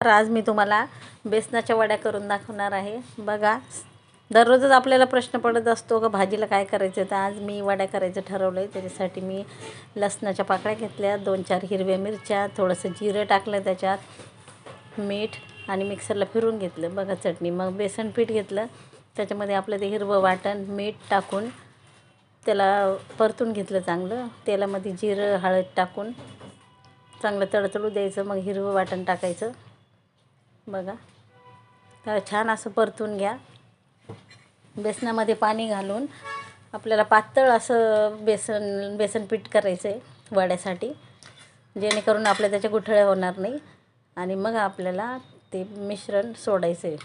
आज मी तुम्हाला बेसनाच्या वड्या करून दाखवणार आहे. बघा, दररोजच आपल्याला प्रश्न पडत असतो का भाजीला काय करायचं, तर आज मी वड्या करायचं ठरवलं आहे. त्याच्यासाठी मी लसणाच्या पाकळ्या घेतल्या, 2-4 हिरव्या मिरच्या, थोडंसं जिरं टाकलं, त्याच्यात मीठ आणि मिक्सरला फिरून घेतलं. बघा चटणी. मग बेसन पीठ घेतलं, त्याच्यामध्ये आपलं ते हिरवं वाटण मीठ टाकून त्याला परतून घेतलं चांगलं. तेलामध्ये जिरं हळद टाकून चांगलं तडतडू द्यायचं. मग हिरवं वाटण टाकायचं. बघा, त्याला छान असं परतून घ्या. बेसनामध्ये पाणी घालून आपल्याला पातळ असं बेसन पीठ करायचं आहे वड्यासाठी, जेणेकरून आपल्या त्याच्या गुठळ्या होणार नाही. आणि मग आपल्याला ते मिश्रण सोडायचं आहे.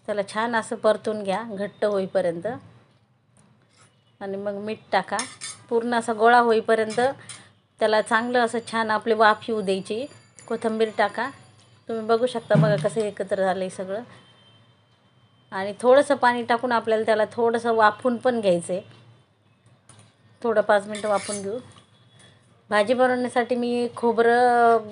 त्याला छान असं परतून घ्या घट्ट होईपर्यंत. आणि मग मीठ टाका. पूर्ण असा गोळा होईपर्यंत त्याला चांगलं असं छान आपली वाफ येऊ द्यायची. कोथिंबीर टाका. तुम्ही बघू शकता बघा कसं एकत्र झालं आहे सगळं. आणि थोडंसं पाणी टाकून आपल्याला त्याला थोडंसं वाफून पण घ्यायचं आहे. थोडं 5 मिनटं वाफून घेऊ. भाजी बनवण्यासाठी मी खोबरं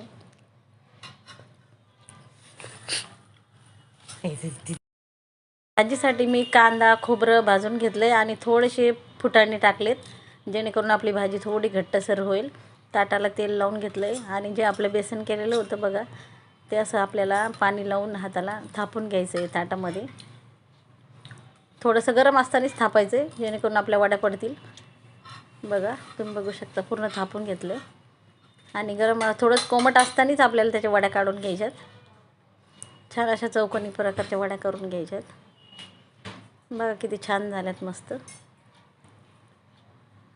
भाजीसाठी मी कांदा खोबरं भाजून घेतलं आहे आणि थोडेसे फुटाणे टाकलेत, जेणेकरून आपली भाजी थोडी घट्टसर होईल. ताटाला तेल लावून घेतलं आहे आणि जे आपलं बेसन केलेलं होतं बघा, ते असं आपल्याला पाणी लावून हाताला थापून घ्यायचं आहे ताटामध्ये. थोडंसं गरम असतानाच थापायचं आहे, जेणेकरून आपल्या वड्या पडतील. बघा, तुम्ही बघू शकता पूर्ण थापून घेतलं. आणि थोडंसं कोमट असतानाच आपल्याला त्याच्या वड्या काढून घ्यायच्यात. छान अशा चौकोनी प्रकारच्या वड्या करून घ्यायच्यात. बघा किती छान झाल्यात, मस्त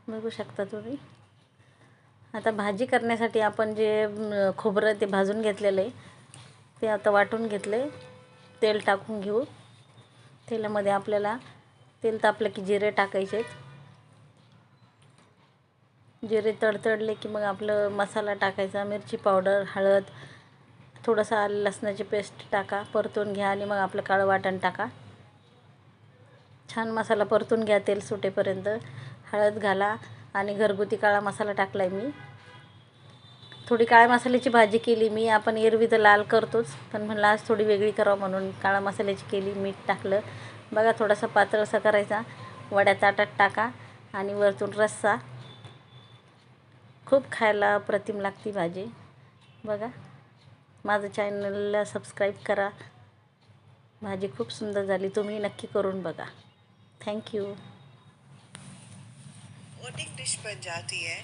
बघू शकता तुम्ही. आता भाजी करण्यासाठी आपण जे खोबरं ते भाजून घेतलेलं आहे ते आता वाटून घेतलं आहे. तेल टाकून घेऊ. तेलामध्ये आपल्याला तेल तापलं की जिरे टाकायचे. जिरे तडतडले की मग आपलं मसाला टाकायचा. मिरची पावडर, हळद, थोडंसं आलं लसणाची पेस्ट टाका. परतून घ्या आणि मग आपलं काळं वाटण टाका. छान मसाला परतून घ्या तेल सुटेपर्यंत. हळद घाला आणि घरगुती काळा मसाला टाकला आहे मी. थोडी काळ्या मसाल्याची भाजी केली मी. आपण एरवी तर लाल करतोच, पण म्हणलं आज थोडी वेगळी करावं म्हणून काळा मसाल्याची केली. मीठ टाकलं. बघा, थोडासा पातळसा करायचा. वड्या ताटात टाका आणि वरतून रस्सा. खूप खायला अप्रतिम लागती भाजी. बघा, माझं चॅनलला सबस्क्राईब करा. भाजी खूप सुंदर झाली. तुम्ही नक्की करून बघा. थँक्यू. वोटिंग डिश बन जाती है.